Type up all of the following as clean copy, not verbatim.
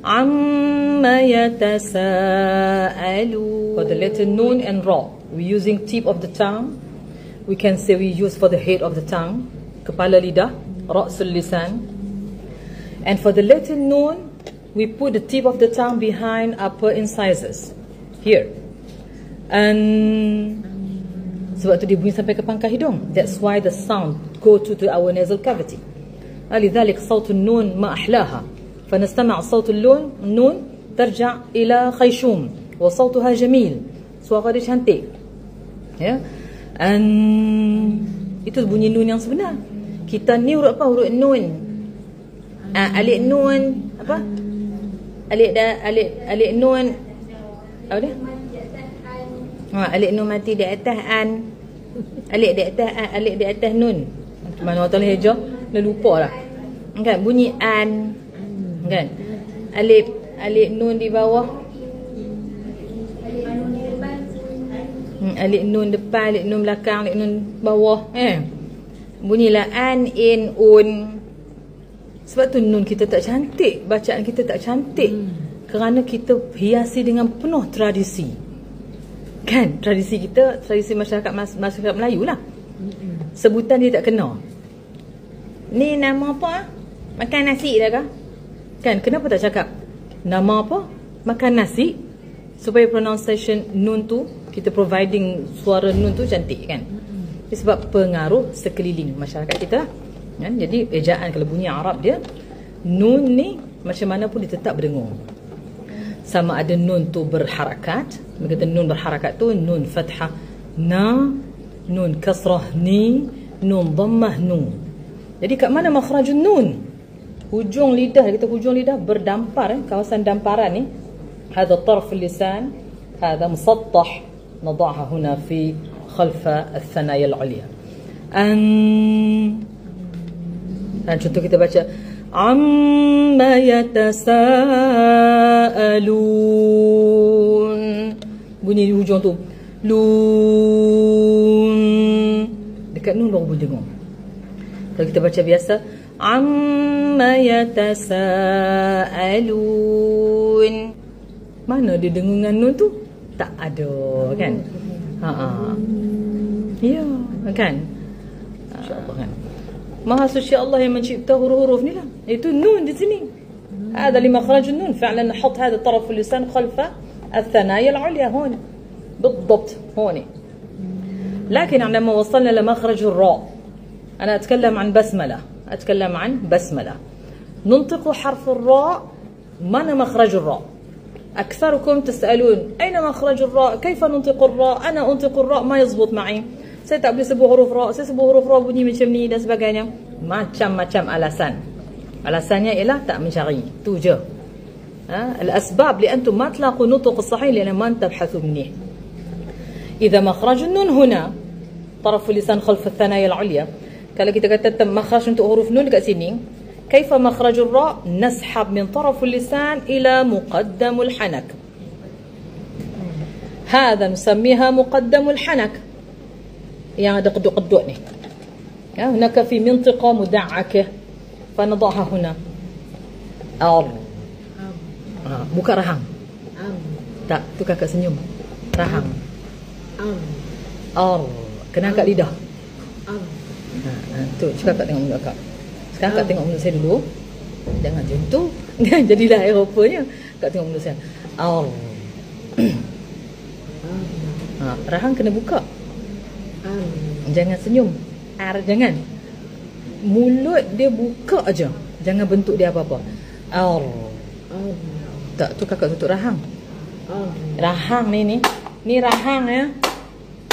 Amma yatasa'alun. For the letter nun and ra, we're using tip of the tongue. We can say we use for the head of the tongue, kepala lidah, ra'sul lisan. And for the letter nun, we put the tip of the tongue behind upper incisors, here. And sebab tu dia bunyi sampai ke pangkal hidung. That's why the sound go to our nasal cavity. لذلك صوت النون ما أحلاها فنستمع صوت النون ترجع إلى خيشوم وصوتها جميل, suara dia cantik, ya. And itu bunyi nun yang sebenar. Kita ni huruf apa? Huruf nun. Alif nun apa? Alif nun apa dia? Alif nun mati di atas an. Alif di atas an, alif di atas nun. Mana orang tulis hijau dah lupa lah. Kan bunyi an. Kan? Alif nun di bawah. Alif nun depan, alif nun belakang, alif nun bawah. Bunyilah an, in, un. Sebab tu nun kita tak cantik, bacaan kita tak cantik. Kerana kita hiasi dengan penuh tradisi. Kan? Tradisi kita, tradisi masyarakat Melayu lah. Sebutan dia tak kena. Ni nama apa? Makan nasi dah kah? Kan? Kenapa tak cakap nama apa? Makan nasi. Supaya pronunciation nun tu, kita providing suara nun tu cantik, kan? Sebab pengaruh sekeliling masyarakat kita, kan? Jadi ejaan kalau bunyi Arab dia, nun ni macam mana pun dia tetap berdengung. Sama ada nun tu berharakat. Mereka kata nun berharakat tu nun fathah na, nun kasrah ni, nun dhammah nu. Jadi kat mana makhrajun nun? Hujung lidah, kita hujung lidah berdampar, kawasan damparan ni. هذا طرف اللسان هذا مسطح نضعها هنا في خلف الثنايا العليا. contoh kita baca amma yatasaalun, bunyi di hujung tu lun, dekat nun baru bunyi dengung. Kalau kita baca biasa amma yatasaalun, mana dia dengungan nun tu? Tak ada, kan? Ya, kan? InsyaAllah, kan? Maha suci Allah yang mencipta huruf-huruf ni lah. Itu nun di sini. هذا لمخرج النون فعلا نحط هذا طرف اللسان خلف الثنايا العليا هون بالضبط هون. لكن عندما وصلنا لمخرج الراء أنا أتكلم عن بسملة ننطق حرف الراء. من مخرج الراء؟ أكثركم تسألون أين مخرج الراء؟ كيف ننطق الراء؟ أنا أنطق الراء ما يزبط معي. Saya tak boleh sebut huruf ra, saya sebut huruf ra bunyi macam ni dan sebagainya. Macam-macam alasan. Alasannya ialah tak mencari. Tu je. الأسباب لأنتم ما تلاقوا النطق الصحيح لأن ما تبحثوا منه. إذا مخرج النون هنا طرف اللسان خلف الثنايا العليا. Kalau kita kata makhraj untuk huruf nun dekat sini, كيف مخرج الراء؟ نسحب من طرف اللسان إلى مقدم الحنك. هذا نسميها مقدم الحنك. yang ada keduk-keduk ni. Ya, hunaka fi mintiqa muda'akah. Fanadhaha huna. Buka rahang. Tak, tu kakak senyum. Rahang. Kena angkat lidah. Tu, cuba kakak tengok mulut kakak. Sekarang kakak tengok mulut saya dulu. Jangan macam tu. Jadilah Eropanya. Kakak tengok mulut saya. Rahang kena buka. Jangan senyum. Jangan. Mulut dia buka aja. Jangan bentuk dia apa-apa. Tak, tu kakak tutup rahang. Rahang ni rahang ya.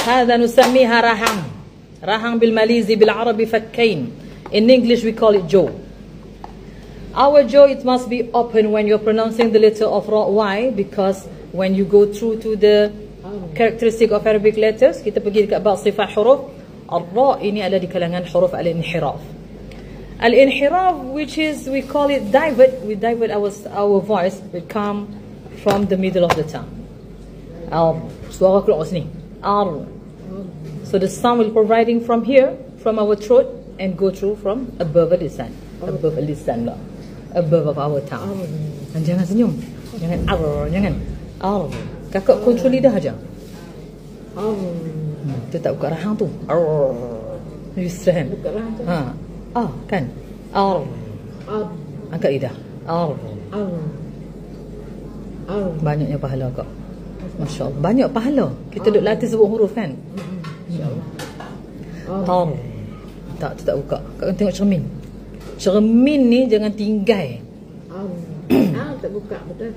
هذا نسميها rahang. Rahang بالماليزي بالعربي فكين. In English we call it jaw. Our jaw, it must be open when you're pronouncing the letter of ra. Why? Because when you go through to the characteristic of Arabic letters, kita pergi dekat bab sifat huruf, ar-ra ini adalah di kalangan huruf al-inhiraf. Al-inhiraf, which is, we call it divert. We divert our voice will come from the middle of the tongue. Suara keluar sini. So the sound will providing from here, from our throat, and go through from above the lisan. Above the lisan lah. Above of our tongue. Jangan senyum. Jangan jangan. Kakak kontrol lidah aja. Tu tak buka rahang tu. Yusran. Buka rahang tu. Kan. Angkat lidah. Banyaknya pahala kak. Masya Allah. Banyak pahala. Kita duduk latih sebut huruf kan. InsyaAllah. Tak, tu tak buka. Kak kena tengok cermin. Cermin ni jangan tinggal. Tak buka betul.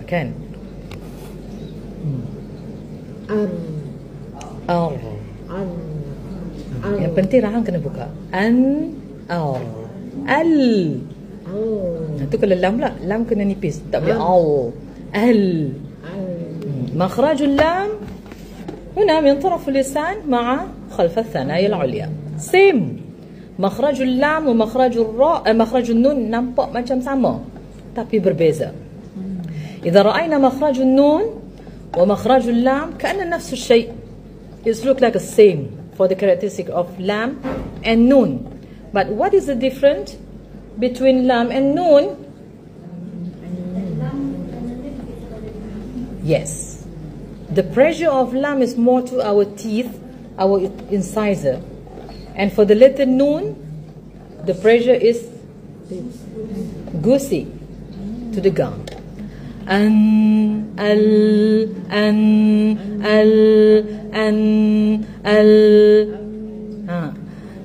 Kan. Yang penting rahang kena buka. Al. Itu kalau lam pula, lam kena nipis. Tak boleh al. مخرج اللام هنا من طرف اللسان مع خلف الثنايا العليا. Same. مخرج اللام ومخرج الراء مخرج النون nampak macam sama tapi berbeza. إذا رأينا مخرج النون ومخرج اللام كأن نفس الشيء. It look like the same for the characteristic of lam and nun. But what is the difference between lam and nun? Yes. The pressure of lam is more to our teeth, our incisor. And for the letter nun, the pressure is goosey to the gum.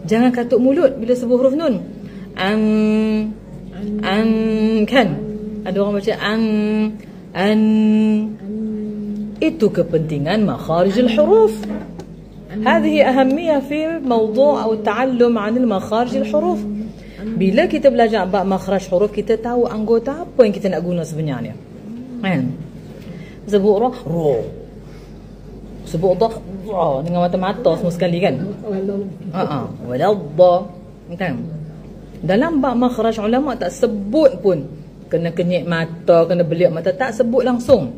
Jangan katuk mulut bila sebut huruf nun. Kan? Ada orang baca itu kepentingan makharij al-huruf. هذه أهمية في موضوع أو التعلم عن المخارج الحروف. Bila kita belajar bab makhraj huruf, kita tahu anggota apa yang kita nak guna sebenarnya. Kan? Sebut ra, sebut dah dengan mata-mata semua sekali kan? Waladha. Kan? Dalam bab makhraj ulama tak sebut pun kena kenyek mata, kena beliak mata, tak sebut langsung.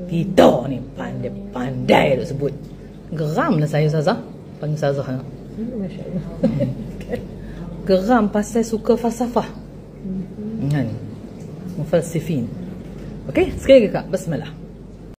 Kita ni pandai-pandai duk sebut. Geramlah saya Ustazah. Panggil Ustazah. Masya-Allah. Geram pasal suka falsafah. Kan? Mufalsifin. Okey, sekali lagi Kak. Bismillah.